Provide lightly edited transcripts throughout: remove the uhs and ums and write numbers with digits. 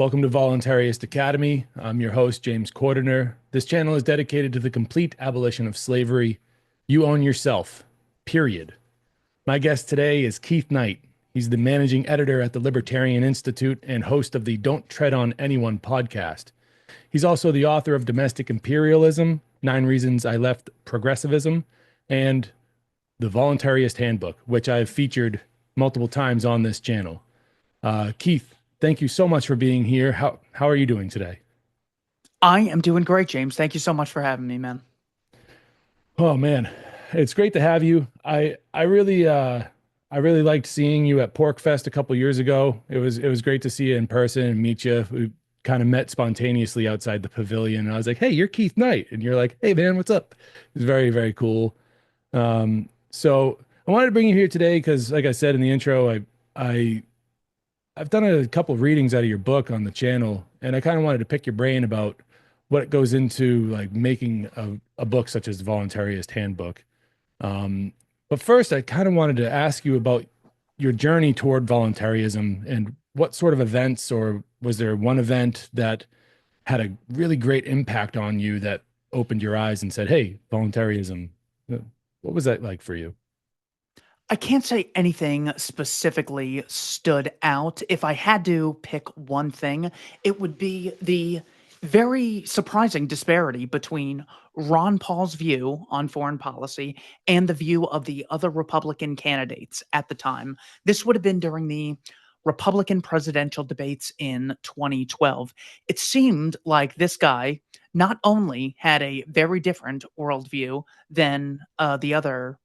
Welcome to Voluntaryist Academy. I'm your host, James Cordiner. This channel is dedicated to the complete abolition of slavery. You own yourself, period. My guest today is Keith Knight. He's the managing editor at the Libertarian Institute and host of the Don't Tread on Anyone podcast. He's also the author of Domestic Imperialism, 9 Reasons I Left Progressivism, and the Voluntaryist Handbook, which I've featured multiple times on this channel. Keith, thank you so much for being here. How are you doing today? I am doing great, James. Thank you so much for having me, man. Oh man, it's great to have you. I really liked seeing you at PorkFest a couple years ago. It was great to see you in person and meet you. We kind of met spontaneously outside the pavilion, and I was like, "Hey, you're Keith Knight," and you're like, "Hey man, what's up?" It was very, very cool. So I wanted to bring you here today because, like I said in the intro, I I've done a couple of readings out of your book on the channel, and I kind of wanted to pick your brain about what goes into like making a book such as Voluntarist Handbook. But first, I kind of wanted to ask you about your journey toward voluntarism and what sort of events, or was there one event that had a really great impact on you that opened your eyes and said, "Hey, voluntarism." What was that like for you? I can't say anything specifically stood out. If I had to pick one thing, it would be the very surprising disparity between Ron Paul's view on foreign policy and the view of the other Republican candidates at the time. This would have been during the Republican presidential debates in 2012. It seemed like this guy not only had a very different worldview than the other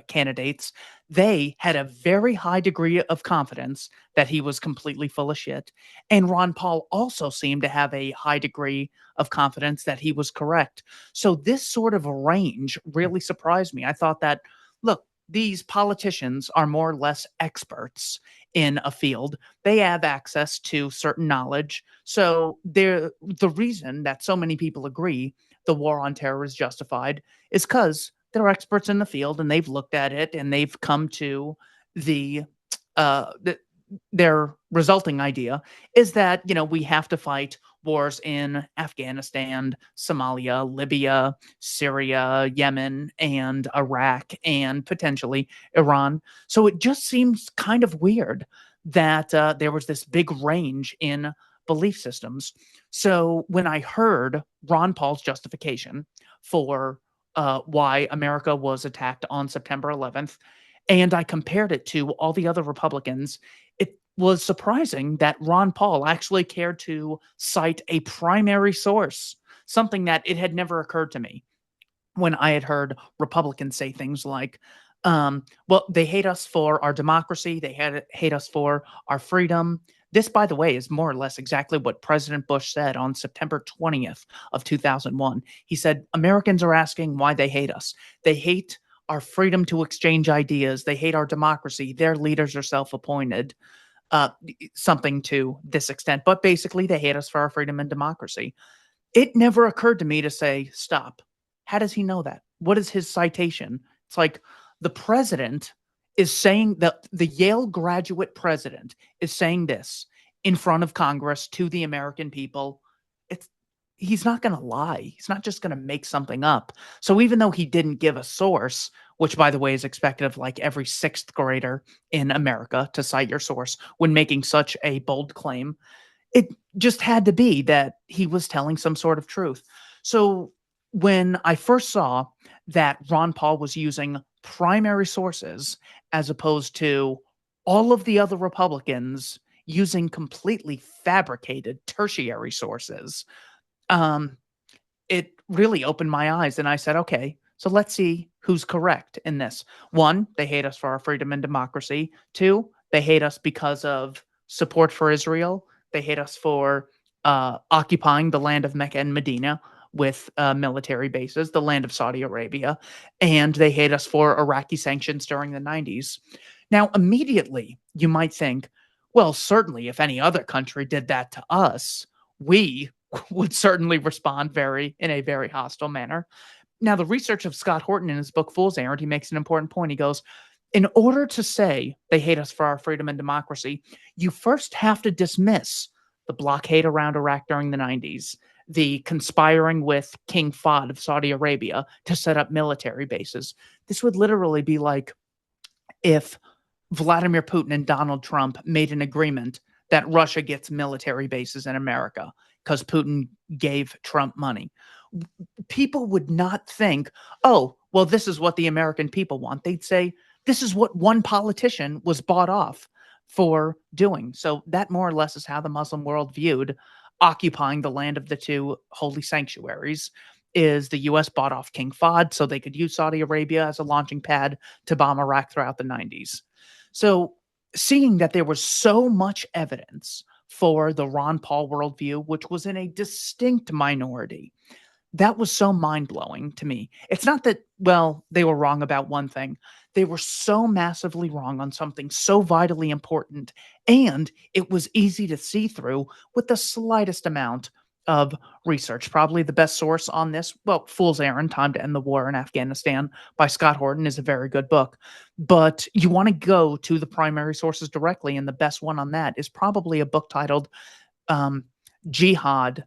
candidates, they had a very high degree of confidence that he was completely full of shit. And Ron Paul also seemed to have a high degree of confidence that he was correct. So this sort of range really surprised me. I thought that, look, these politicians are more or less experts in a field. They have access to certain knowledge. So the reason that so many people agree the war on terror is justified is because they're experts in the field and they've looked at it and they've come to the uh the, their resulting idea is that we have to fight wars in Afghanistan, Somalia, Libya, Syria, Yemen, and Iraq, and potentially Iran. So it just seems kind of weird that there was this big range in belief systems. So when I heard Ron Paul's justification for why America was attacked on September 11th, and I compared it to all the other Republicans, it was surprising that Ron Paul actually cared to cite a primary source, something that it had never occurred to me when I had heard Republicans say things like, well, they hate us for our democracy, hate us for our freedom. This, by the way, is more or less exactly what President Bush said on September 20th of 2001. He said, Americans are asking why they hate us. They hate our freedom to exchange ideas. They hate our democracy. Their leaders are self-appointed, something to this extent. But basically, they hate us for our freedom and democracy. It never occurred to me to say, stop. How does he know that? What is his citation? It's like the president is saying that the Yale graduate president is saying this in front of Congress to the American people. He's not going to lie. He's not just going to make something up. So even though he didn't give a source, which by the way is expected of like every 6th grader in America to cite your source when making such a bold claim, it just had to be that he was telling some sort of truth. So when I first saw that Ron Paul was using primary sources as opposed to all of the other Republicans using completely fabricated tertiary sources, it really opened my eyes. And I said, okay, so let's see who's correct in this. 1, they hate us for our freedom and democracy. 2, they hate us because of support for Israel. They hate us for occupying the land of Mecca and Medina with military bases, the land of Saudi Arabia, and they hate us for Iraqi sanctions during the 90s. Now, immediately, you might think, well, certainly if any other country did that to us, we would certainly respond in a very hostile manner. Now, the research of Scott Horton in his book Fool's Errand, he makes an important point. He goes, in order to say they hate us for our freedom and democracy, you first have to dismiss the blockade around Iraq during the 90s, the conspiring with King Fahd of Saudi Arabia to set up military bases. This would literally be like if Vladimir Putin and Donald Trump made an agreement that Russia gets military bases in America because Putin gave Trump money. People would not think, oh, well, this is what the American people want. They'd say, this is what one politician was bought off for doing. So that more or less is how the Muslim world viewed occupying the land of the two holy sanctuaries. Is the US bought off King Fahd so they could use Saudi Arabia as a launching pad to bomb Iraq throughout the 90s. So seeing that there was so much evidence for the Ron Paul worldview, which was in a distinct minority, that was so mind-blowing to me. It's not that, well, they were wrong about one thing. They were so massively wrong on something so vitally important, and it was easy to see through with the slightest amount of research. Probably the best source on this, well, Fool's Errand: Time to End the War in Afghanistan by Scott Horton is a very good book. But you want to go to the primary sources directly, and the best one on that is probably a book titled um, Jihad: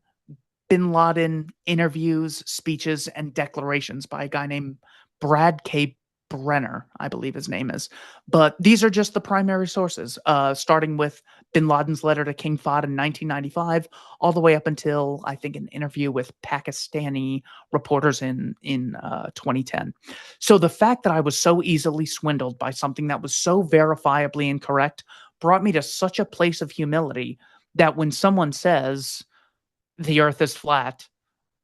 Bin Laden Interviews, Speeches, and Declarations by a guy named Brad K. Brenner, I believe his name is. But these are just the primary sources, starting with Bin Laden's letter to King Fahd in 1995, all the way up until, I think, an interview with Pakistani reporters in 2010. So the fact that I was so easily swindled by something that was so verifiably incorrect brought me to such a place of humility that when someone says, the earth is flat,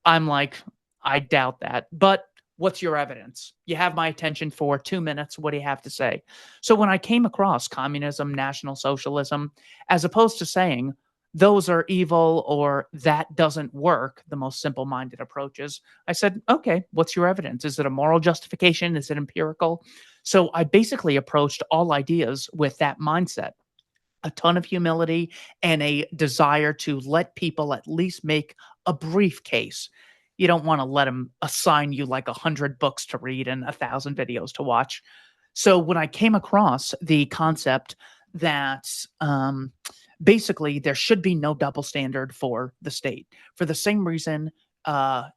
I'm like, I doubt that. But what's your evidence? You have my attention for 2 minutes. What do you have to say? So when I came across communism, National Socialism, as opposed to saying those are evil or that doesn't work, the most simple minded approaches, I said, okay, what's your evidence? Is it a moral justification? Is it empirical? So I basically approached all ideas with that mindset, a ton of humility and a desire to let people at least make a brief case. You don't want to let them assign you like 100 books to read and 1,000 videos to watch. So when I came across the concept that basically there should be no double standard for the state, for the same reason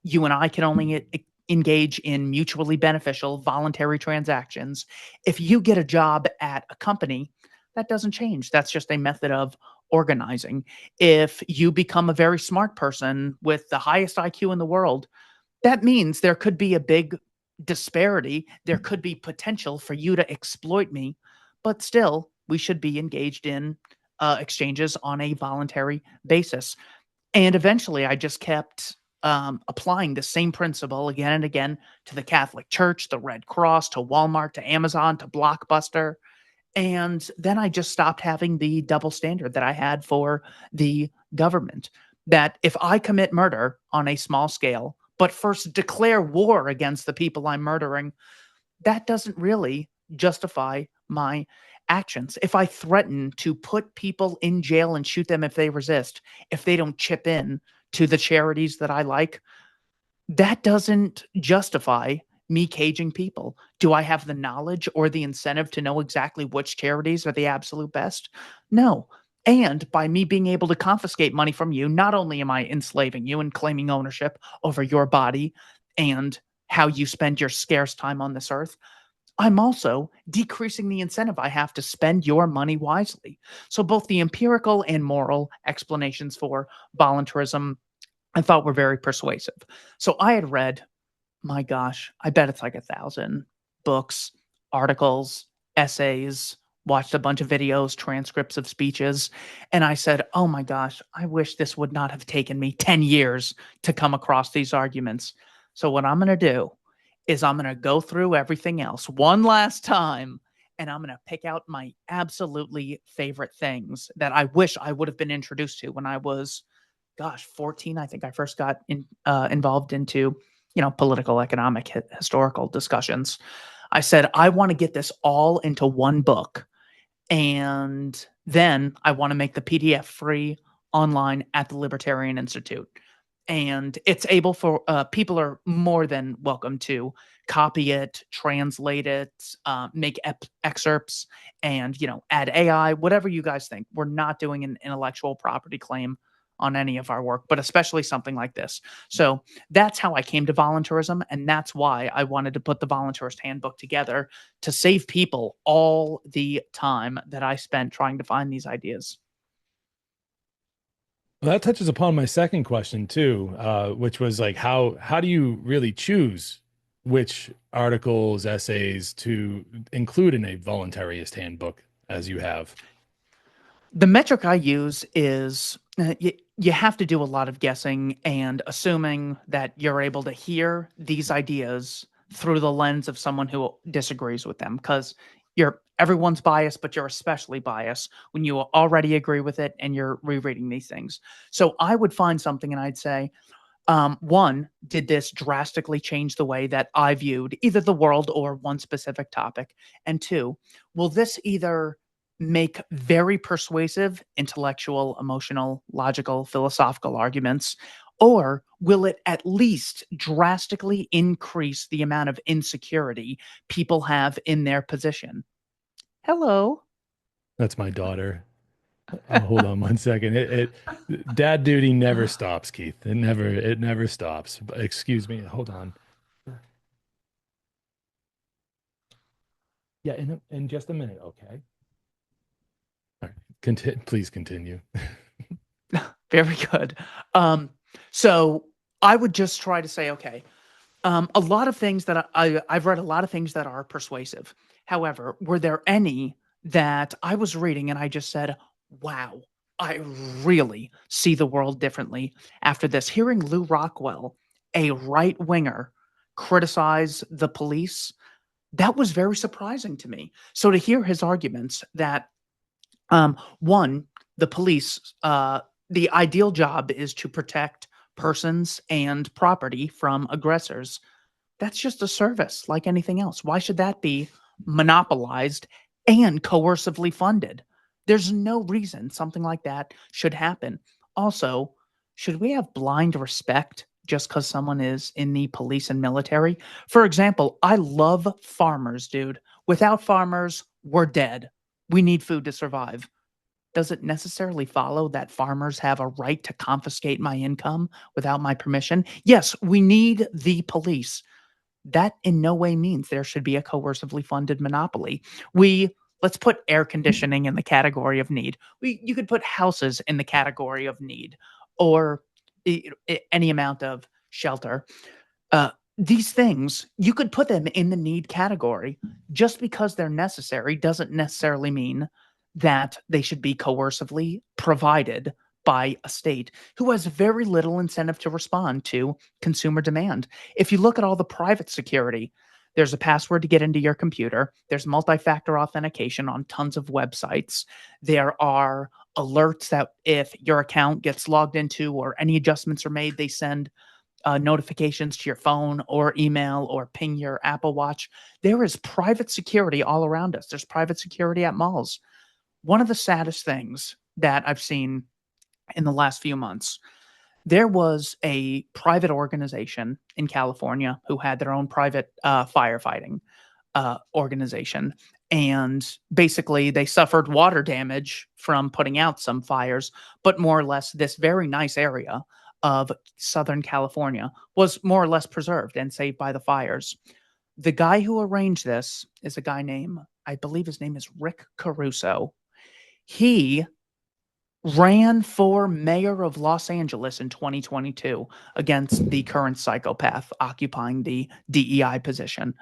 you and I can only engage in mutually beneficial voluntary transactions. If you get a job at a company, that doesn't change. That's just a method of organizing. If you become a very smart person with the highest IQ in the world, that means there could be a big disparity. There could be potential for you to exploit me, but still, we should be engaged in exchanges on a voluntary basis. And eventually, I just kept applying the same principle again and again to the Catholic Church, the Red Cross, to Walmart, to Amazon, to Blockbuster. And then I just stopped having the double standard that I had for the government. That if I commit murder on a small scale, but first declare war against the people I'm murdering, that doesn't really justify my actions. If I threaten to put people in jail and shoot them if they resist, if they don't chip in to the charities that I like, that doesn't justify me caging people. Do I have the knowledge or the incentive to know exactly which charities are the absolute best? No. And by me being able to confiscate money from you, not only am I enslaving you and claiming ownership over your body and how you spend your scarce time on this earth, I'm also decreasing the incentive I have to spend your money wisely. So both the empirical and moral explanations for voluntarism I thought were very persuasive. So I had read, my gosh, I bet it's like 1,000 books, articles, essays, watched a bunch of videos, transcripts of speeches. And I said, oh my gosh, I wish this would not have taken me 10 years to come across these arguments. So what I'm going to do is I'm going to go through everything else one last time. And I'm going to pick out my absolutely favorite things that I wish I would have been introduced to when I was, gosh, 14. I think I first got involved into political, economic, historical discussions. I said, I want to get this all into one book. And then I want to make the PDF free online at the Libertarian Institute. And it's able for people are more than welcome to copy it, translate it, make excerpts, and add AI, whatever you guys think. We're not doing an intellectual property claim on any of our work, but especially something like this. So that's how I came to voluntarism. And that's why I wanted to put the Voluntarist Handbook together to save people all the time that I spent trying to find these ideas. Well, that touches upon my second question too, which was like how do you really choose which articles, essays to include in a voluntarist handbook as you have? The metric I use is you have to do a lot of guessing and assuming that you're able to hear these ideas through the lens of someone who disagrees with them, because everyone's biased, but you're especially biased when you already agree with it and you're rereading these things. So I would find something and I'd say, one, did this drastically change the way that I viewed either the world or one specific topic? And two, will this either make very persuasive intellectual, emotional, logical, philosophical arguments, or will it at least drastically increase the amount of insecurity people have in their position? Hello. That's my daughter. Hold on one second. Dad duty never stops, Keith. It never stops. Excuse me. Hold on. Yeah, in just a minute, okay? All right. Please continue. Very good. So I would just try to say, okay, a lot of things that I've read a lot of things that are persuasive. However, were there any that I was reading and I just said, wow, I really see the world differently after this? Hearing Lou Rockwell, a right winger, criticize the police, that was very surprising to me. So to hear his arguments that one, the police, the ideal job is to protect persons and property from aggressors. That's just a service like anything else. Why should that be monopolized and coercively funded? There's no reason something like that should happen. Also, should we have blind respect just because someone is in the police and military? For example, I love farmers, dude. Without farmers, we're dead. We need food to survive. Does it necessarily follow that farmers have a right to confiscate my income without my permission? Yes, we need the police. That in no way means there should be a coercively funded monopoly. We Let's put air conditioning in the category of need. You could put houses in the category of need, or any amount of shelter. Uh, these things, you could put them in the need category. Just because they're necessary doesn't necessarily mean that they should be coercively provided by a state who has very little incentive to respond to consumer demand. If you look at all the private security, there's a password to get into your computer. There's multi-factor authentication on tons of websites. There are alerts that if your account gets logged into or any adjustments are made, they send notifications to your phone or email or ping your Apple Watch. There is private security all around us. There's private security at malls. One of the saddest things that I've seen in the last few months, there was a private organization in California who had their own private firefighting organization. And basically, they suffered water damage from putting out some fires, but more or less, this very nice area of Southern California was more or less preserved and saved by the fires. The guy who arranged this is a guy named, I believe his name is Rick Caruso. He ran for mayor of Los Angeles in 2022 against the current psychopath occupying the DEI position.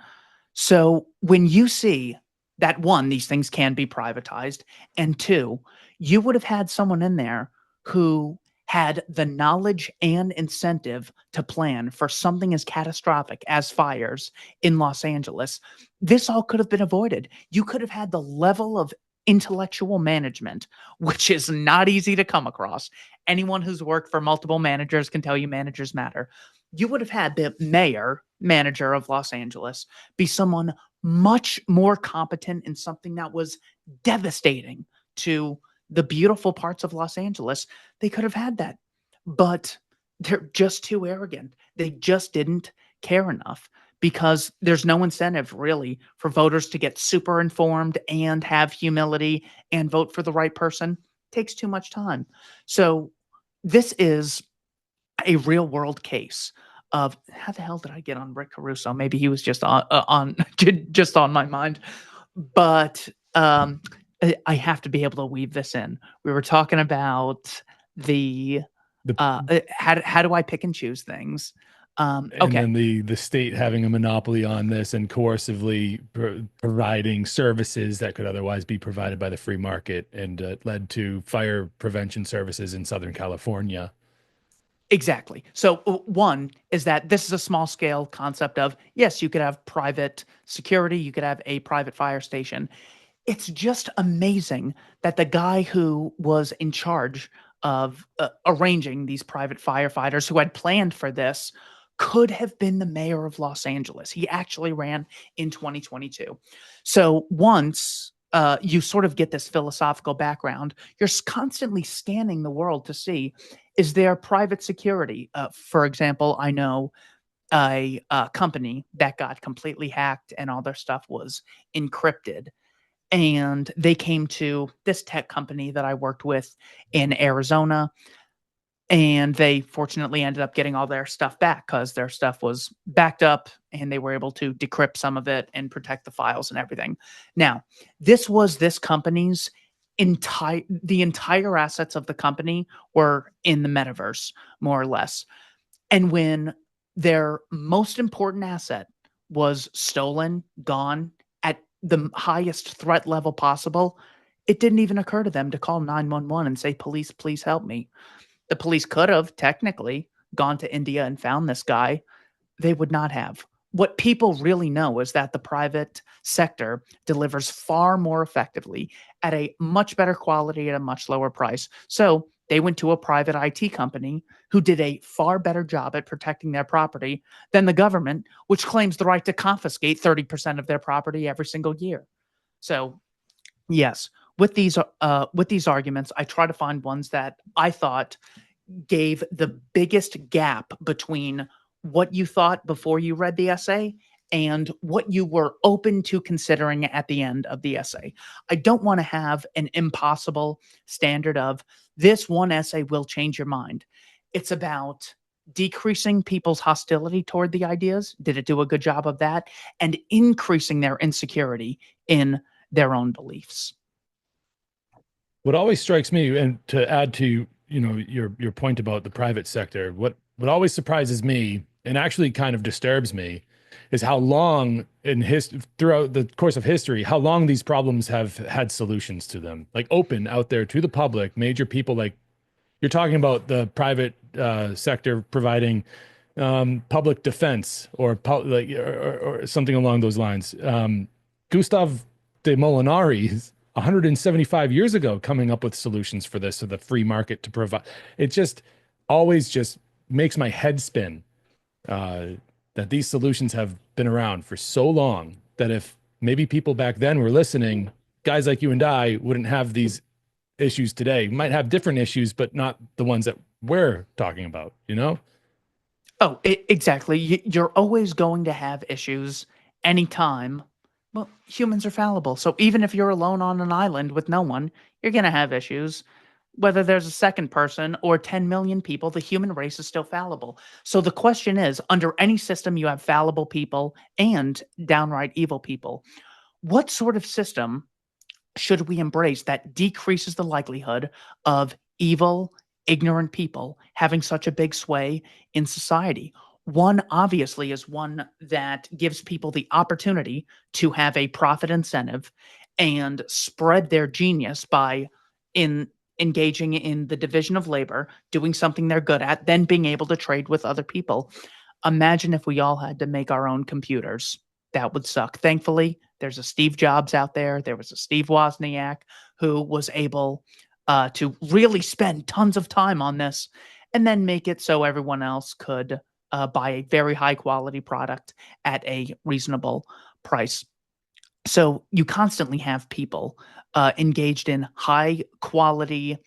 So when you see that, one, these things can be privatized, and two, you would have had someone in there who had the knowledge and incentive to plan for something as catastrophic as fires in Los Angeles. This all could have been avoided. You could have had the level of intellectual management, which is not easy to come across. Anyone who's worked for multiple managers can tell you managers matter. You would have had the manager of Los Angeles be someone much more competent in something that was devastating to the beautiful parts of Los Angeles. They could have had that, but they're just too arrogant. They just didn't care enough, because there's no incentive really for voters to get super informed and have humility and vote for the right person. It takes too much time. So this is a real world case of how the hell did I get on Rick Caruso? Maybe he was just on just on my mind, but I have to be able to weave this in. We were talking about the The how do I pick and choose things? and Okay, then the state having a monopoly on this and coercively providing services that could otherwise be provided by the free market, and led to fire prevention services in Southern California. exactly. So one is that this is a small scale concept of yes, you could have private security, you could have a private fire station. It's just amazing that the guy who was in charge of arranging these private firefighters who had planned for this could have been the mayor of Los Angeles. He actually ran in 2022. So once you sort of get this philosophical background, you're constantly scanning the world to see, is there private security? For example, I know a company that got completely hacked and all their stuff was encrypted, and they came to this tech company that I worked with in Arizona, and they fortunately ended up getting all their stuff back because their stuff was backed up and they were able to decrypt some of it and protect the files and everything. Now, this was this company's entire assets of the company were in the metaverse, more or less. And when their most important asset was stolen, gone at the highest threat level possible, it didn't even occur to them to call 911 and say, "Police, please help me." The police could have technically gone to India and found this guy. They would not have. What people really know is that the private sector delivers far more effectively at a much better quality at a much lower price. So they went to a private IT company who did a far better job at protecting their property than the government, which claims the right to confiscate 30% of their property every single year. So, yes, with these arguments, I try to find ones that I thought gave the biggest gap between what you thought before you read the essay and what you were open to considering at the end of the essay. I don't want to have an impossible standard of this one essay will change your mind. It's about decreasing people's hostility toward the ideas. Did it do a good job of that? And increasing their insecurity in their own beliefs. What always strikes me, and to add to, your point about the private sector, what always surprises me and actually kind of disturbs me is how long throughout the course of history, how long these problems have had solutions to them, like open out there to the public. Major people, like you're talking about the private sector providing public defense, or or something along those lines. Gustav de Molinari, 175 years ago, coming up with solutions for this, so the free market to provide. It just always just makes my head spin, uh, that these solutions have been around for so long that if maybe people back then were listening, guys like you and I wouldn't have these issues today. We might have different issues, but not the ones that we're talking about, you know? Oh, exactly. You're always going to have issues anytime. Well, humans are fallible. So even if you're alone on an island with no one, you're going to have issues. Whether there's a second person or 10 million people, the human race is still fallible. So the question is, under any system, you have fallible people and downright evil people. What sort of system should we embrace that decreases the likelihood of evil, ignorant people having such a big sway in society? One obviously is one that gives people the opportunity to have a profit incentive and spread their genius by in engaging in the division of labor, doing something they're good at, then being able to trade with other people. Imagine if we all had to make our own computers. That would suck. Thankfully, there's a Steve Jobs out there. There was a Steve Wozniak who was able to really spend tons of time on this and then make it so everyone else could buy a very high quality product at a reasonable price. So you constantly have people engaged in high quality,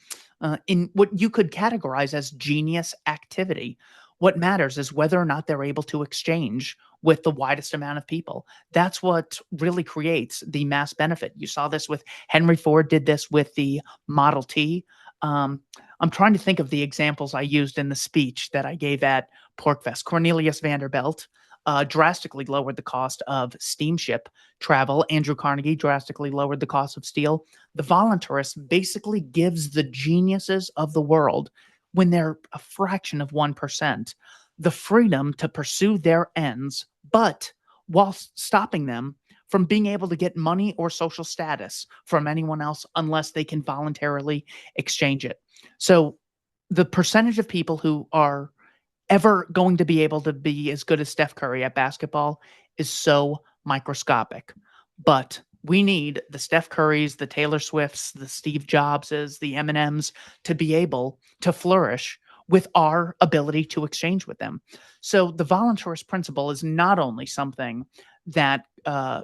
in what you could categorize as genius activity. What matters is whether or not they're able to exchange with the widest amount of people. That's what really creates the mass benefit. You saw this with Henry Ford, did this with the Model T. Um, I'm trying to think of the examples I used in the speech that I gave at Porkfest. Cornelius Vanderbilt drastically lowered the cost of steamship travel. Andrew Carnegie drastically lowered the cost of steel. The voluntarist basically gives the geniuses of the world, when they're a fraction of 1%, the freedom to pursue their ends, but while stopping them from being able to get money or social status from anyone else unless they can voluntarily exchange it. So the percentage of people who are ever going to be able to be as good as Steph Curry at basketball is so microscopic. But we need the Steph Currys, the Taylor Swifts, the Steve Jobses, the Eminems to be able to flourish with our ability to exchange with them. So the voluntarist principle is not only something that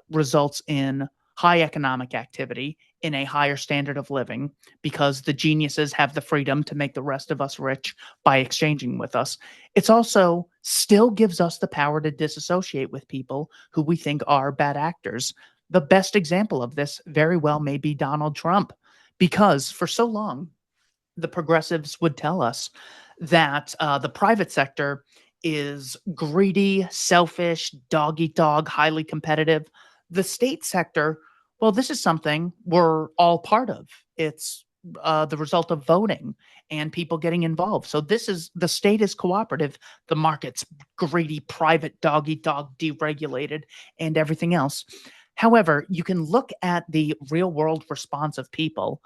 results in high economic activity, in a higher standard of living, because the geniuses have the freedom to make the rest of us rich by exchanging with us. It's also still gives us the power to disassociate with people who we think are bad actors. The best example of this very well may be Donald Trump, because for so long, the progressives would tell us that the private sector is greedy, selfish, dog eat dog, highly competitive. The state sector, well, this is something we're all part of. It's the result of voting and people getting involved. So this is the state is cooperative, the market's greedy, private, dog eat dog, deregulated, and everything else. However, you can look at the real world response of people.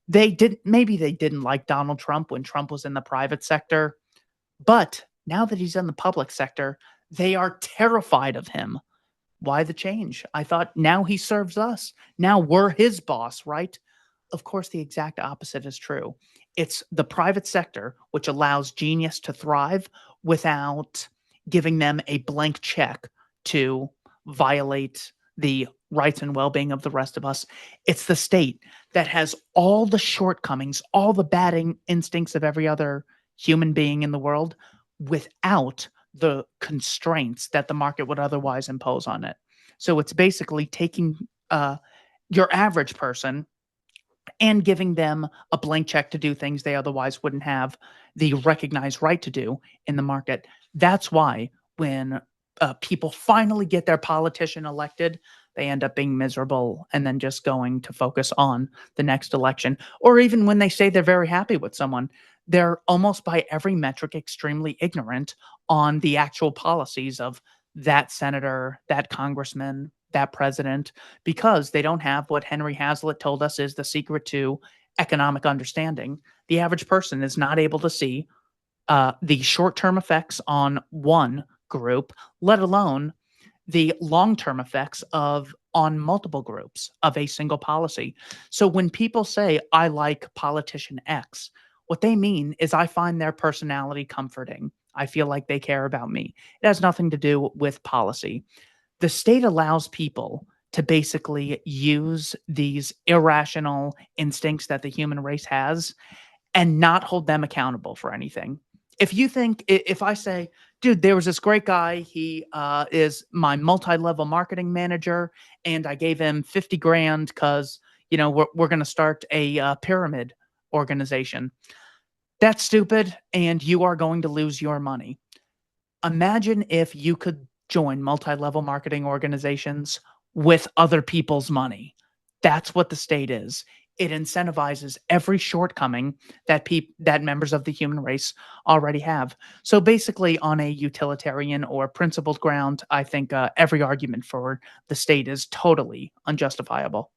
They didn't like Donald Trump when Trump was in the private sector, but now that he's in the public sector, they are terrified of him. Why the change? I thought now he serves us. Now we're his boss, right? Of course, the exact opposite is true. It's the private sector which allows genius to thrive without giving them a blank check to violate the rights and well being of the rest of us. It's the state that has all the shortcomings, all the bad instincts of every other human being in the world without the constraints that the market would otherwise impose on it. So it's basically taking your average person and giving them a blank check to do things they otherwise wouldn't have the recognized right to do in the market. That's why when people finally get their politician elected, they end up being miserable and then just going to focus on the next election. Or even when they say they're very happy with someone, they're almost by every metric extremely ignorant on the actual policies of that senator, that congressman, that president, because they don't have what Henry Hazlitt told us is the secret to economic understanding. The average person is not able to see the short term effects on one group, let alone the long term effects of on multiple groups of a single policy. So when people say, I like politician X, what they mean is I find their personality comforting. I feel like they care about me. It has nothing to do with policy. The state allows people to basically use these irrational instincts that the human race has and not hold them accountable for anything. If you think, if I say, dude, there was this great guy, he is my multi level marketing manager, and I gave him 50 grand because, we're going to start a pyramid organization. That's stupid, and you are going to lose your money. Imagine if you could join multi-level marketing organizations with other people's money. That's what the state is. It incentivizes every shortcoming that members of the human race already have. So basically, on a utilitarian or principled ground, I think every argument for the state is totally unjustifiable.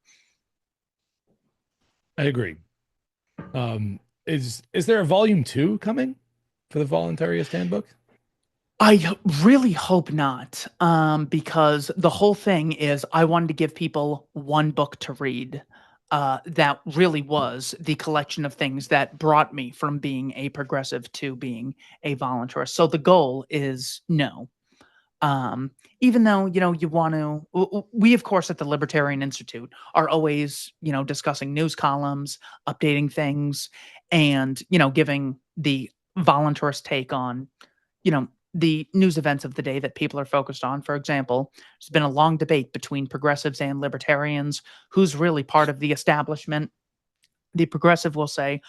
I agree. Is there a volume two coming for the Voluntaryist Handbook? I really hope not, because the whole thing is I wanted to give people one book to read that really was the collection of things that brought me from being a progressive to being a voluntarist. So the goal is no. Um, Even though, you want to, we, of course, at the Libertarian Institute are always, discussing news columns, updating things, and, giving the voluntarist take on the news events of the day that people are focused on. For example, there's been a long debate between progressives and libertarians who's really part of the establishment. The progressive will say,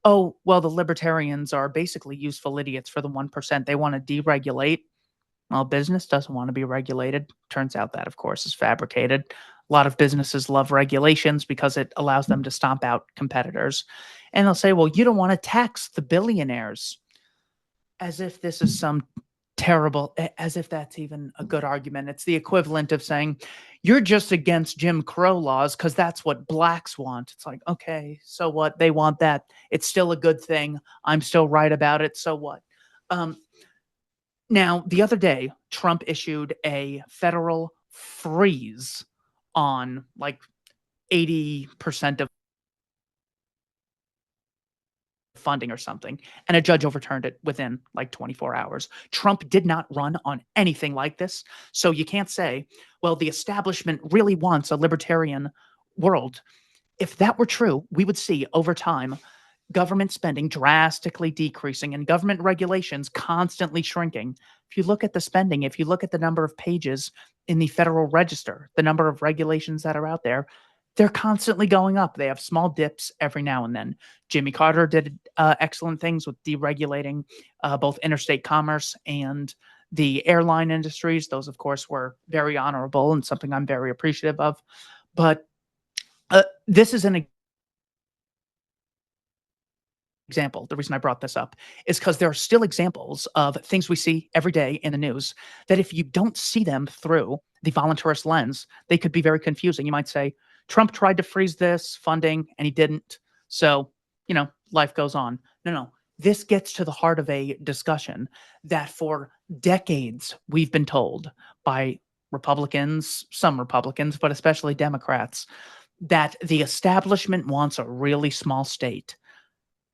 oh, well, the libertarians are basically useful idiots for the 1%. They want to deregulate. Well, business doesn't want to be regulated. Turns out that, of course, is fabricated. A lot of businesses love regulations because it allows them to stomp out competitors. And they'll say, well, you don't want to tax the billionaires, as if this is some terrible, as if that's even a good argument. It's the equivalent of saying, you're just against Jim Crow laws because that's what blacks want. It's like, okay, so what? They want that. It's still a good thing. I'm still right about it. So what? Um, Now, the other day, Trump issued a federal freeze on like 80% of funding or something, and a judge overturned it within like 24 hours. Trump did not run on anything like this. So you can't say, well, the establishment really wants a libertarian world. If that were true, we would see over time government spending drastically decreasing and government regulations constantly shrinking. If you look at the spending, if you look at the number of pages in the Federal Register, the number of regulations that are out there, they're constantly going up. They have small dips every now and then. Jimmy Carter did excellent things with deregulating both interstate commerce and the airline industries. Those, of course, were very honorable and something I'm very appreciative of. But this is an example. The reason I brought this up is because there are still examples of things we see every day in the news that if you don't see them through the voluntarist lens, they could be very confusing. You might say, Trump tried to freeze this funding and he didn't. So, life goes on. No, no. This gets to the heart of a discussion that for decades we've been told by Republicans, some Republicans, but especially Democrats, that the establishment wants a really small state.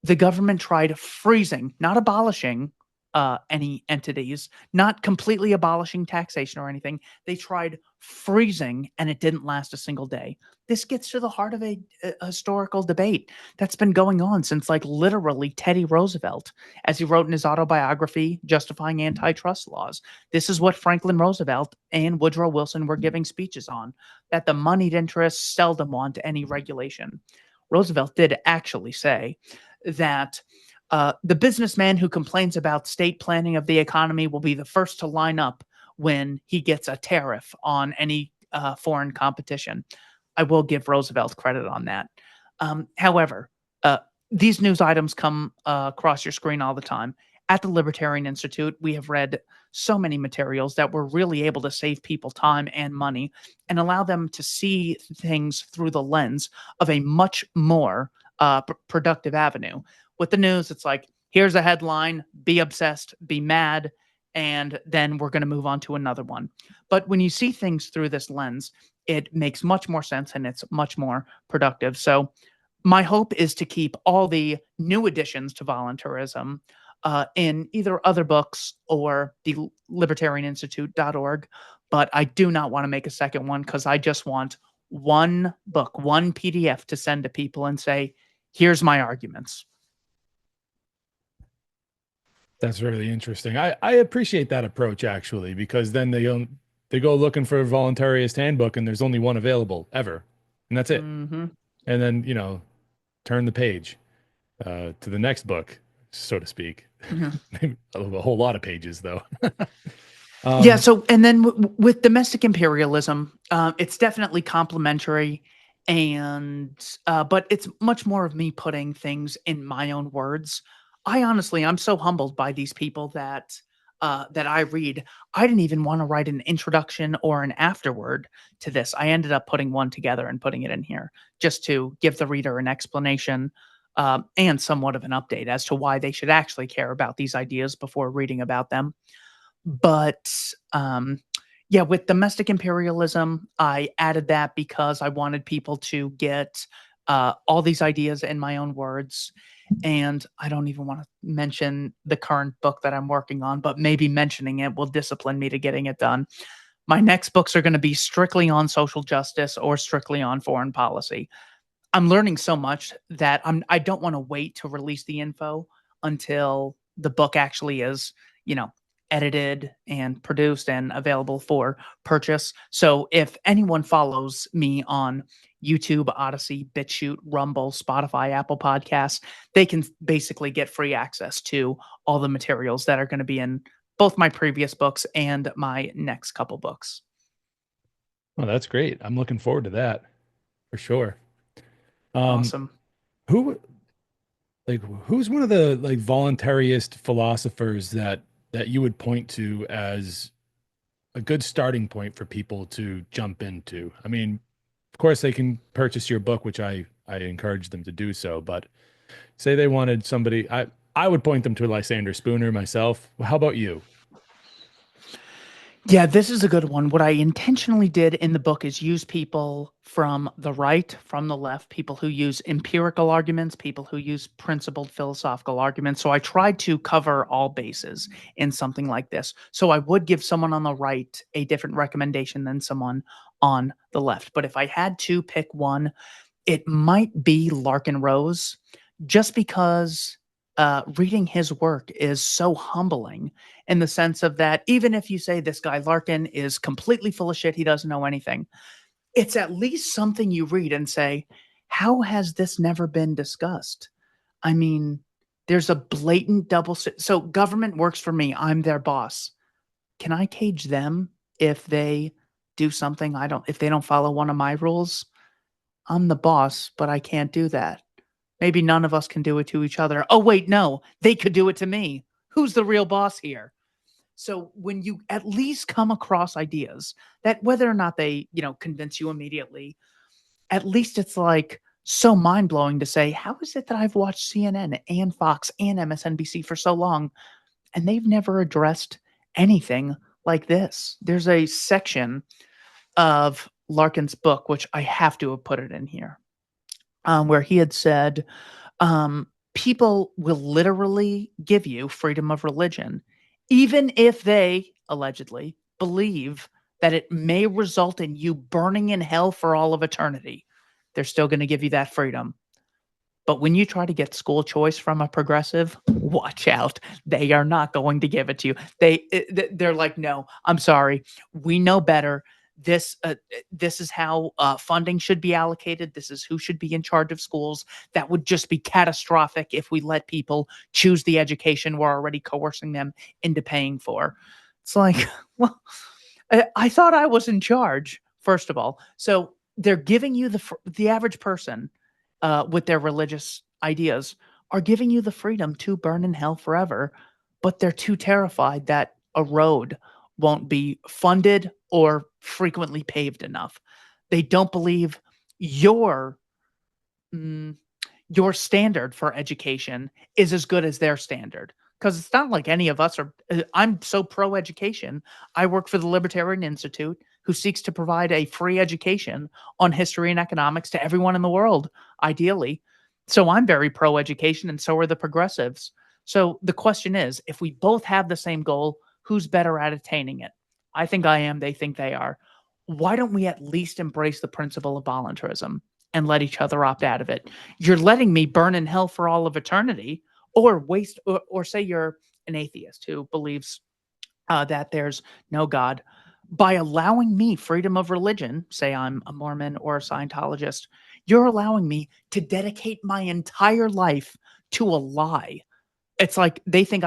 The government tried freezing, not abolishing any entities, not completely abolishing taxation or anything. They tried freezing, and it didn't last a single day. This gets to the heart of a historical debate that's been going on since, like, literally Teddy Roosevelt, as he wrote in his autobiography, Justifying Antitrust Laws. This is what Franklin Roosevelt and Woodrow Wilson were giving speeches on, that the moneyed interests seldom want any regulation. Roosevelt did actually say that the businessman who complains about state planning of the economy will be the first to line up when he gets a tariff on any foreign competition. I will give Roosevelt credit on that. However, these news items come across your screen all the time. At the Libertarian Institute, we have read so many materials that we're really able to save people time and money and allow them to see things through the lens of a much more productive avenue. With the news, it's like, here's a headline, be obsessed, be mad, and then we're going to move on to another one. But when you see things through this lens, it makes much more sense and it's much more productive. So my hope is to keep all the new additions to voluntarism in either other books or the libertarianinstitute.org. But I do not want to make a second one because I just want one book, one PDF to send to people and say, here's my arguments. That's really interesting. I appreciate that approach actually, because then they go looking for a voluntarist handbook and there's only one available ever. And that's it. Mm-hmm. And then, turn the page to the next book, so to speak. Mm-hmm. Maybe a whole lot of pages though. Yeah. Um, So, and then with domestic imperialism, it's definitely complementary, and but it's much more of me putting things in my own words. I'm so humbled by these people that I read. I didn't even want to write an introduction or an afterword to this. I ended up putting one together and putting it in here just to give the reader an explanation. And somewhat of an update as to why they should actually care about these ideas before reading about them. But yeah, with domestic imperialism, I added that because I wanted people to get all these ideas in my own words. And I don't even want to mention the current book that I'm working on, but maybe mentioning it will discipline me to getting it done. My next books are going to be strictly on social justice or strictly on foreign policy. I'm learning so much that I don't want to wait to release the info until the book actually is, you know, edited and produced and available for purchase. So if anyone follows me on YouTube, Odyssey, BitChute, Rumble, Spotify, Apple Podcasts, they can basically get free access to all the materials that are going to be in both my previous books and my next couple books. Oh, that's great. I'm looking forward to that for sure. Um, Awesome. who like who's one of the like voluntarist philosophers that you would point to as a good starting point for people to jump into? I mean, of course they can purchase your book, which I encourage them to do so, but say they wanted somebody, I would point them to Lysander Spooner myself. How about you? Yeah, this is a good one. What I intentionally did in the book is use people from the right, from the left, people who use empirical arguments, people who use principled philosophical arguments. So I tried to cover all bases in something like this. So I would give someone on the right a different recommendation than someone on the left. But if I had to pick one, it might be Larkin Rose, just because reading his work is so humbling in the sense of that even if you say this guy Larkin is completely full of shit, he doesn't know anything, it's at least something you read and say, how has this never been discussed? I mean, there's a blatant so government works for me. I'm their boss. Can I cage them if they do something if they don't follow one of my rules? I'm the boss, but I can't do that. Maybe none of us can do it to each other. Oh, wait, no, they could do it to me. Who's the real boss here? So when you at least come across ideas that whether or not they, convince you immediately, at least it's like so mind blowing to say, how is it that I've watched CNN and Fox and MSNBC for so long and they've never addressed anything like this? There's a section of Larkin's book, which I have to have put it in here, where he had said, people will literally give you freedom of religion, even if they allegedly believe that it may result in you burning in hell for all of eternity. They're still going to give you that freedom. But when you try to get school choice from a progressive, watch out. They are not going to give it to you. They're like, no, I'm sorry. We know better. This is how funding should be allocated. This is who should be in charge of schools. That would just be catastrophic if we let people choose the education we're already coercing them into paying for. It's like, well, I thought I was in charge, first of all. So they're giving you the average person with their religious ideas are giving you the freedom to burn in hell forever, but they're too terrified that a road won't be funded or frequently paved enough. They don't believe your mm, your standard for education is as good as their standard. Because it's not like any of us are. I'm so pro education. I work for the Libertarian Institute, who seeks to provide a free education on history and economics to everyone in the world, ideally. So I'm very pro education, and so are the progressives. So the question is, if we both have the same goal, who's better at attaining it? I think I am. They think they are. Why don't we at least embrace the principle of voluntarism and let each other opt out of it? You're letting me burn in hell for all of eternity, or waste, or say you're an atheist who believes that there's no God. By allowing me freedom of religion, say I'm a Mormon or a Scientologist, you're allowing me to dedicate my entire life to a lie. It's like they think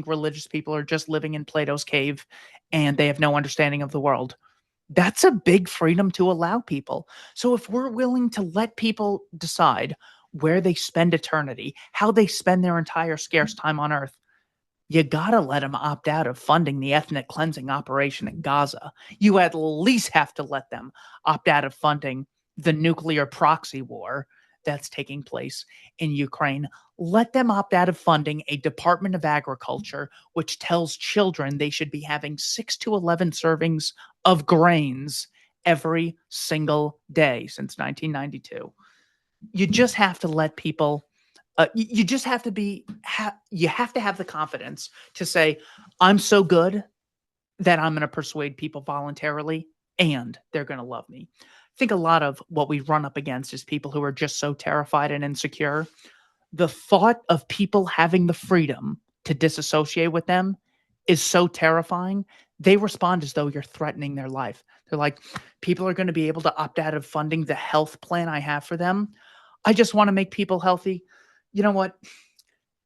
religious people are just living in Plato's cave and they have no understanding of the world. That's a big freedom to allow people. So if we're willing to let people decide where they spend eternity, how they spend their entire scarce time on earth, you gotta let them opt out of funding the ethnic cleansing operation in Gaza. You at least have to let them opt out of funding the nuclear proxy war that's taking place in Ukraine. Let them opt out of funding a Department of Agriculture which tells children they should be having 6 to 11 servings of grains every single day since 1992. You just have to let people you just have to you have to have the confidence to say, I'm so good that I'm going to persuade people voluntarily and they're going to love me. I think a lot of what we run up against is people who are just so terrified and insecure. The thought of people having the freedom to disassociate with them is so terrifying, they respond as though you're threatening their life. They're like, people are going to be able to opt out of funding the health plan I have for them. I just want to make people healthy. You know what?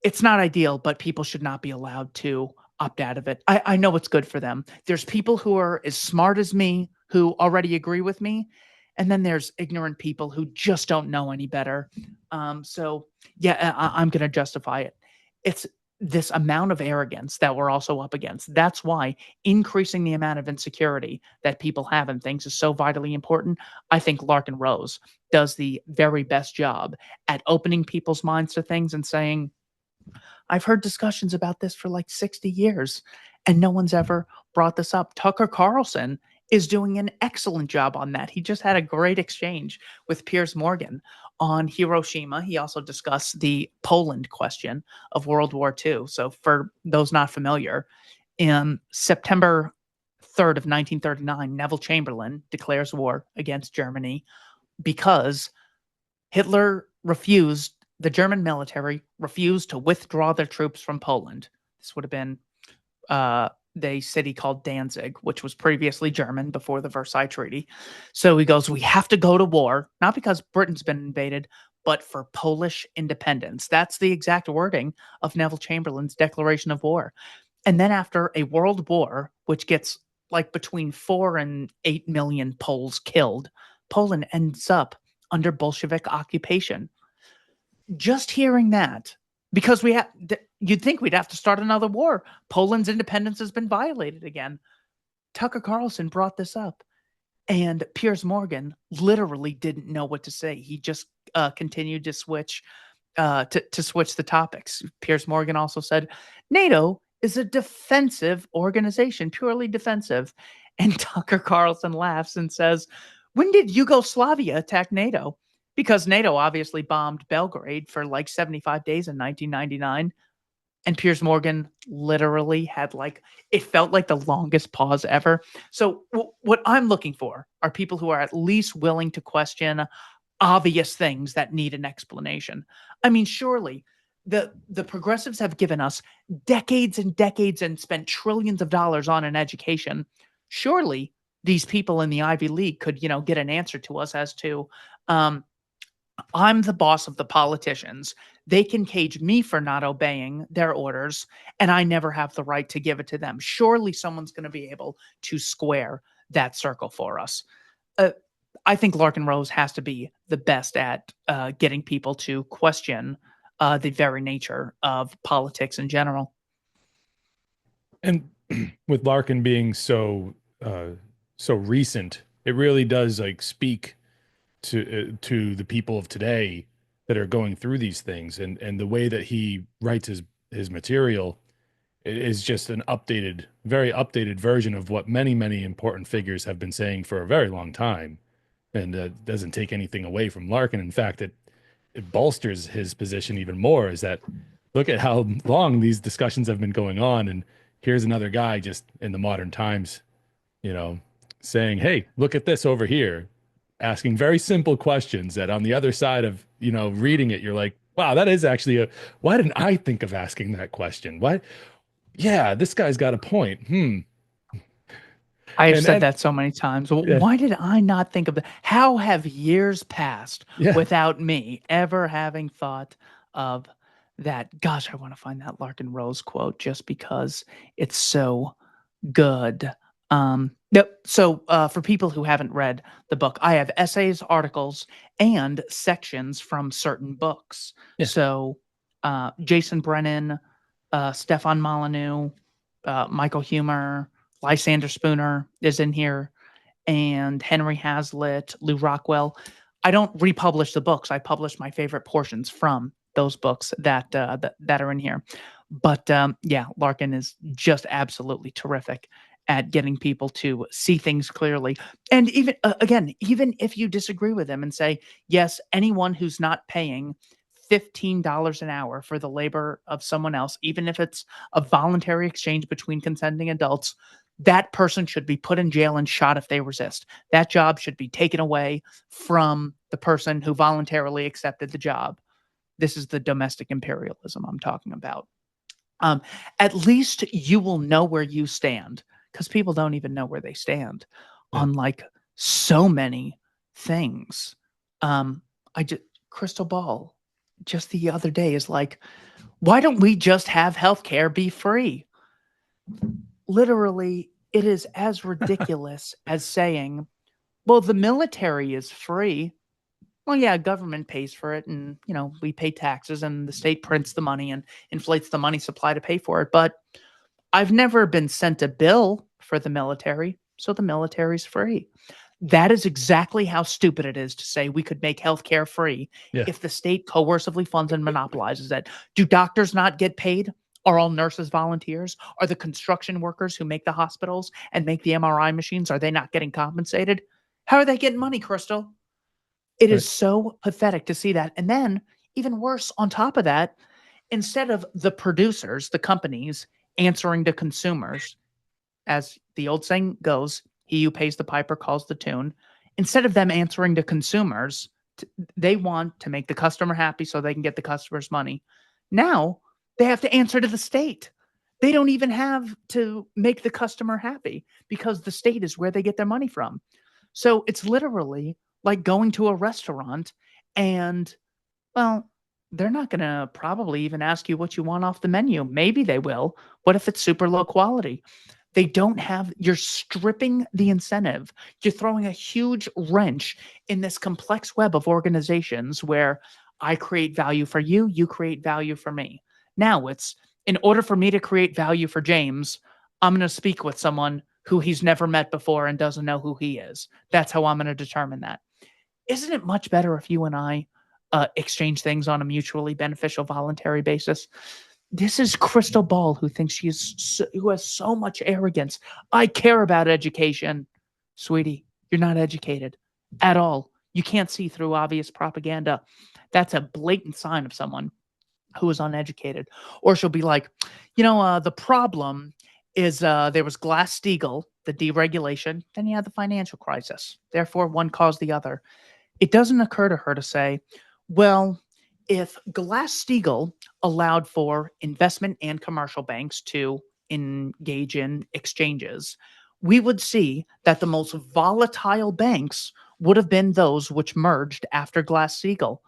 It's not ideal, but people should not be allowed to opt out of it. I know it's good for them. There's people who are as smart as me who already agree with me. And then there's ignorant people who just don't know any better. So, yeah, I'm going to justify it. It's this amount of arrogance that we're also up against. That's why increasing the amount of insecurity that people have in things is so vitally important. I think Larkin Rose does the very best job at opening people's minds to things and saying, I've heard discussions about this for like 60 years and no one's ever brought this up. Tucker Carlson is doing an excellent job on that. He just had a great exchange with Piers Morgan on Hiroshima. He also discussed the Poland question of World War II. So, for those not familiar, in September 3rd of 1939, Neville Chamberlain declares war against Germany because Hitler refused, the German military refused to withdraw their troops from Poland. This would have been the city called Danzig, which was previously German before the Versailles Treaty. So he goes, we have to go to war, not because Britain's been invaded, but for Polish independence. That's the exact wording of Neville Chamberlain's declaration of war. And then after a world war, which gets like between 4 and 8 million Poles killed, Poland ends up under Bolshevik occupation. Just hearing that, because you'd think we'd have to start another war. Poland's independence has been violated again. Tucker Carlson brought this up, and Piers Morgan literally didn't know what to say. He just continued to switch to switch the topics. Piers Morgan also said, NATO is a defensive organization, purely defensive. And Tucker Carlson laughs and says, when did Yugoslavia attack NATO? Because NATO obviously bombed Belgrade for like 75 days in 1999. And Piers Morgan literally had like, it felt like the longest pause ever. So, what I'm looking for are people who are at least willing to question obvious things that need an explanation. I mean, surely the progressives have given us decades and decades and spent trillions of dollars on an education. Surely these people in the Ivy League could, get an answer to us as to, I'm the boss of the politicians. They can cage me for not obeying their orders, and I never have the right to give it to them. Surely someone's going to be able to square that circle for us. Uh, I think Larkin Rose has to be the best at getting people to question the very nature of politics in general. And with Larkin being so recent, it really does like speak to the people of today that are going through these things, and the way that he writes his material is just an updated, very updated version of what many important figures have been saying for a very long time, and doesn't take anything away from Larkin. In fact, it bolsters his position even more. Is that look at how long these discussions have been going on, and here's another guy just in the modern times, you know, saying, "Hey, look at this over here," asking very simple questions that on the other side of, reading it, you're like, "Wow, that is actually a why didn't I think of asking that question? Why? Yeah, this guy's got a point. Hmm." I have And said that, that so many times. yeah, Why did I not think of that? How have years passed yeah. without me ever having thought of that? Gosh, I want to find that Larkin Rose quote just because it's so good. Yep. So, for people who haven't read the book, I have essays, articles, and sections from certain books. Yeah. So, Jason Brennan, Stefan Molyneux, Michael Humer, Lysander Spooner is in here, and Henry Hazlitt, Lou Rockwell. I don't republish the books. I publish my favorite portions from those books that are in here. But yeah, Larkin is just absolutely terrific at getting people to see things clearly. And even again, even if you disagree with him and say, yes, anyone who's not paying $15 an hour for the labor of someone else, even if it's a voluntary exchange between consenting adults, that person should be put in jail and shot if they resist. That job should be taken away from the person who voluntarily accepted the job. This is the domestic imperialism I'm talking about. Um, at least you will know where you stand, because people don't even know where they stand Yeah. on like so many things. Um, I just crystal ball just the other day is like, why don't we just have healthcare be free? Literally, it is as ridiculous as saying, well, the military is free. Well, yeah, government pays for it, and we pay taxes, and the state prints the money and inflates the money supply to pay for it. But I've never been sent a bill for the military, so the military's free. That is exactly how stupid it is to say we could make healthcare free Yeah. if the state coercively funds and monopolizes it. Do doctors not get paid? Are all nurses volunteers? Are the construction workers who make the hospitals and make the MRI machines, are they not getting compensated? How are they getting money, Crystal? It is Right. so pathetic to see that. And then, even worse, on top of that, instead of the producers, the companies answering to consumers, as the old saying goes, he who pays the piper calls the tune. Instead of them answering to consumers, they want to make the customer happy so they can get the customer's money. Now they have to answer to the state. They don't even have to make the customer happy because the state is where they get their money from. So it's literally like going to a restaurant and, well, they're not going to probably even ask you what you want off the menu. Maybe they will. What if it's super low quality? They don't have, you're stripping the incentive. You're throwing a huge wrench in this complex web of organizations where I create value for you, you create value for me. Now it's, in order for me to create value for James, I'm going to speak with someone who he's never met before and doesn't know who he is. That's how I'm going to determine that. Isn't it much better if you and I exchange things on a mutually beneficial, voluntary basis? This is Crystal Ball, who thinks who has so much arrogance. I care about education, sweetie. You're not educated at all. You can't see through obvious propaganda. That's a blatant sign of someone who is uneducated. Or she'll be like, the problem is there was Glass Steagall, the deregulation, then you had the financial crisis. Therefore, one caused the other. It doesn't occur to her to say, well, if Glass-Steagall allowed for investment and commercial banks to engage in exchanges, we would see that the most volatile banks would have been those which merged after Glass-Steagall.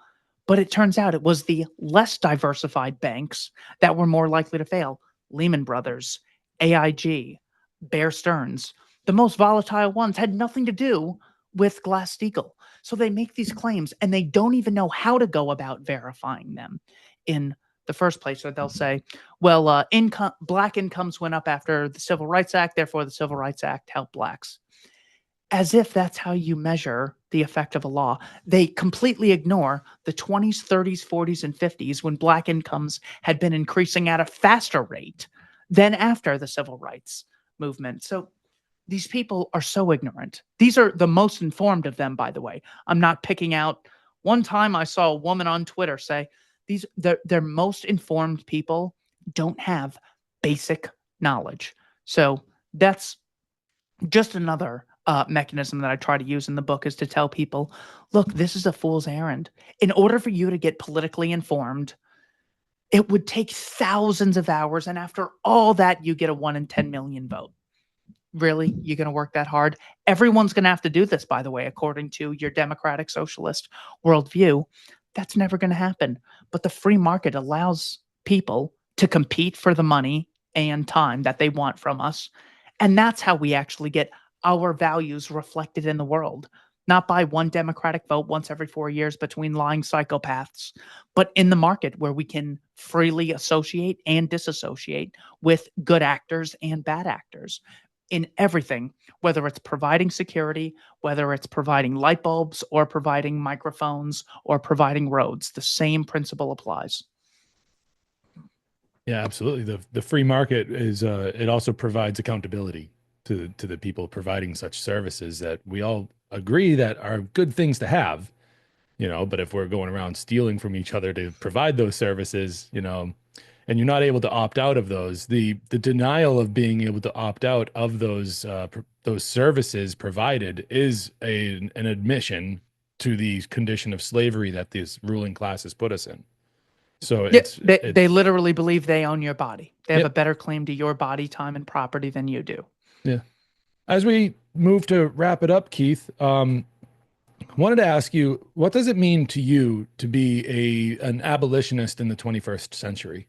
But it turns out it was the less diversified banks that were more likely to fail. Lehman Brothers, AIG, Bear Stearns. The most volatile ones had nothing to do with Glass-Steagall. So they make these claims and they don't even know how to go about verifying them in the first place. Or they'll say, well, black incomes went up after the Civil Rights Act, therefore the Civil Rights Act helped blacks. As if that's how you measure the effect of a law. They completely ignore the 20s, 30s, 40s, and 50s when black incomes had been increasing at a faster rate than after the civil rights movement. So these people are so ignorant. These are the most informed of them, by the way. I'm not picking out. One time I saw a woman on Twitter say they're most informed people don't have basic knowledge. So that's just another mechanism that I try to use in the book, is to tell people, look, this is a fool's errand. In order for you to get politically informed, it would take thousands of hours. And after all that, you get a 1 in 10 million vote. Really? You're going to work that hard? Everyone's going to have to do this, by the way, according to your democratic socialist worldview. That's never going to happen. But the free market allows people to compete for the money and time that they want from us. And that's how we actually get our values reflected in the world. Not by one democratic vote once every 4 years between lying psychopaths, but in the market where we can freely associate and disassociate with good actors and bad actors in everything, whether it's providing security, whether it's providing light bulbs or providing microphones or providing roads. The same principle applies. Yeah, absolutely. The free market is it also provides accountability to the people providing such services that we all agree that are good things to have, but if we're going around stealing from each other to provide those services, and you're not able to opt out of those, the denial of being able to opt out of those services provided is an admission to the condition of slavery that this ruling class has put us in. So Yeah, it's they literally believe they own your body. They have a yep, better claim to your body, time, and property than you do. yeah. As we move to wrap it up, Keith, wanted to ask you, what does it mean to you to be an abolitionist in the 21st century?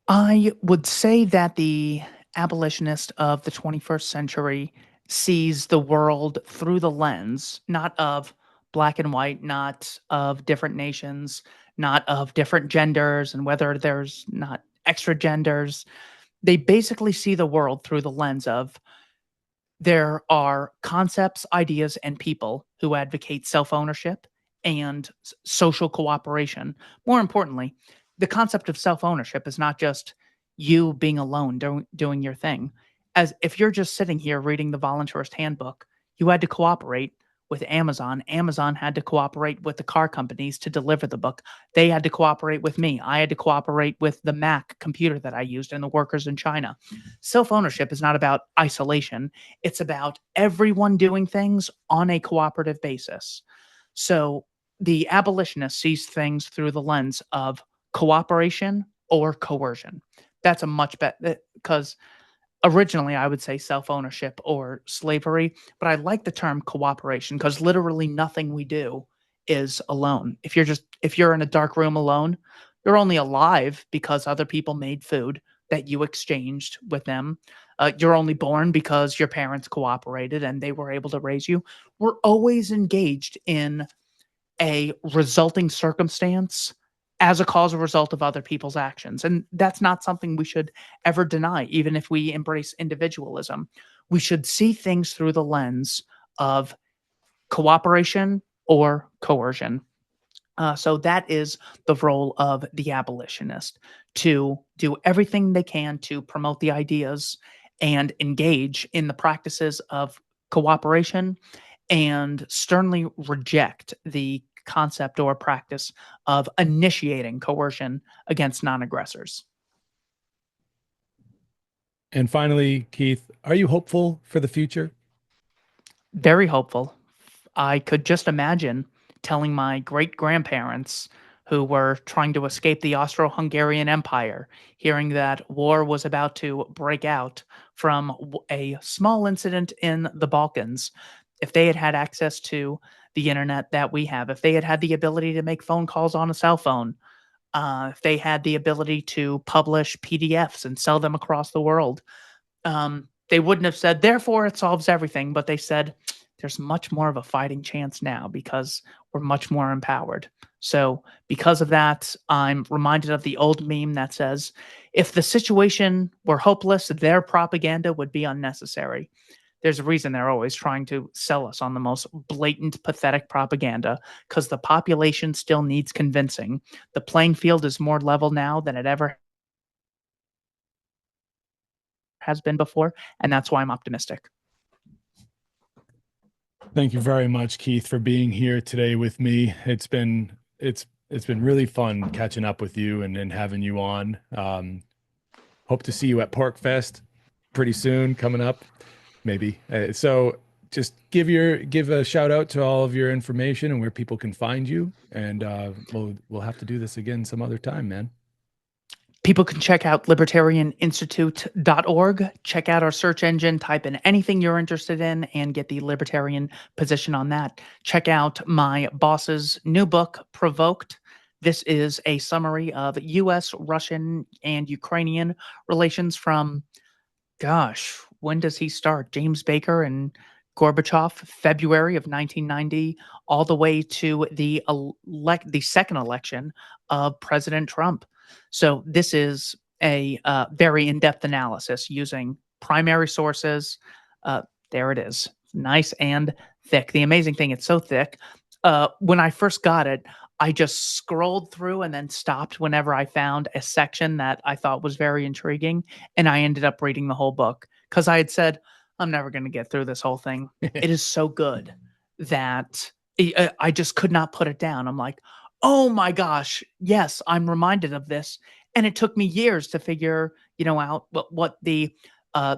I would say that the abolitionist of the 21st century sees the world through the lens, not of black and white, not of different nations, not of different genders, and whether there's not extra genders. They basically see the world through the lens of there are concepts, ideas, and people who advocate self ownership and social cooperation. More importantly, the concept of self ownership is not just you being alone doing your thing. As if you're just sitting here reading the Voluntarist Handbook, you had to cooperate with Amazon. Amazon had to cooperate with the car companies to deliver the book. They had to cooperate with me. I had to cooperate with the Mac computer that I used and the workers in China. Self ownership is not about isolation, it's about everyone doing things on a cooperative basis. So the abolitionist sees things through the lens of cooperation or coercion. That's a much better because originally I would say self ownership or slavery, but I like the term cooperation because literally nothing we do is alone. If you're in a dark room alone, you're only alive because other people made food that you exchanged with them. You're only born because your parents cooperated and they were able to raise you. We're always engaged in a resulting circumstance as a cause or result of other people's actions. And that's not something we should ever deny, even if we embrace individualism. We should see things through the lens of cooperation or coercion. So that is the role of the abolitionist to do everything they can to promote the ideas and engage in the practices of cooperation and sternly reject the concept or practice of initiating coercion against non aggressors. And finally, Keith, are you hopeful for the future? Very hopeful. I could just imagine telling my great grandparents who were trying to escape the Austro Hungarian Empire, hearing that war was about to break out from a small incident in the Balkans. If they had had access to the internet that we have, if they had had the ability to make phone calls on a cell phone, if they had the ability to publish PDFs and sell them across the world, they wouldn't have said, therefore, it solves everything, but they said, there's much more of a fighting chance now because we're much more empowered. So, because of that, I'm reminded of the old meme that says, if the situation were hopeless, their propaganda would be unnecessary. There's a reason they're always trying to sell us on the most blatant, pathetic propaganda because the population still needs convincing. The playing field is more level now than it ever has been before. And that's why I'm optimistic. Thank you very much, Keith, for being here today with me. It's been really fun catching up with you and having you on. Hope to see you at Pork Fest pretty soon, coming up, maybe. So just give a shout out to all of your information and where people can find you, and we'll have to do this again some other time, man. People can check out libertarianinstitute.org, check out our search engine, type in anything you're interested in, and get the libertarian position on that. Check out my boss's new book, Provoked. This is a summary of US, Russian, and Ukrainian relations from, gosh, when does he start? James Baker and Gorbachev, February of 1990, all the way to the second election of President Trump. So this is a very in-depth analysis using primary sources. Uh, there it is, nice and thick. The amazing thing, it's so thick. When I first got it, I just scrolled through and then stopped whenever I found a section that I thought was very intriguing, and I ended up reading the whole book because I had said, I'm never going to get through this whole thing. It is so good that I just could not put it down. I'm like, oh my gosh, yes, I'm reminded of this. And it took me years to figure, out what the uh,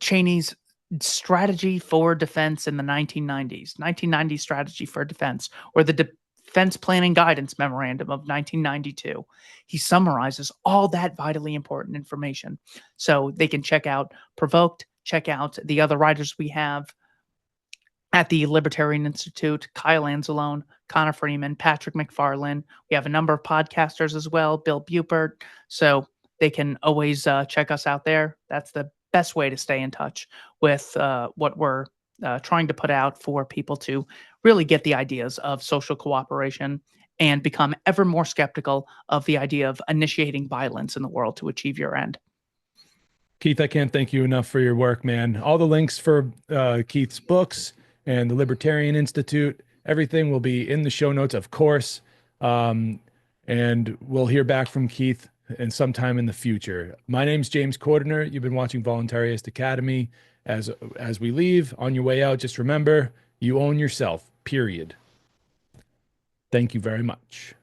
Cheney's strategy for defense in the 1990s, 1990 strategy for defense, or the Defense Planning Guidance Memorandum of 1992. He summarizes all that vitally important information. So they can check out Provoked, check out the other writers we have at the Libertarian Institute, Kyle Anzalone, Connor Freeman, Patrick McFarlane. We have a number of podcasters as well, Bill Bupert. So they can always check us out there. That's the best way to stay in touch with what we're trying to put out for people to really get the ideas of social cooperation and become ever more skeptical of the idea of initiating violence in the world to achieve your end. Keith, I can't thank you enough for your work, man. All the links for Keith's books and the Libertarian Institute, everything will be in the show notes, of course. And we'll hear back from Keith in sometime in the future. My name's James Cordiner. You've been watching Voluntaryist Academy. As we leave, on your way out, just remember, you own yourself, period. Thank you very much.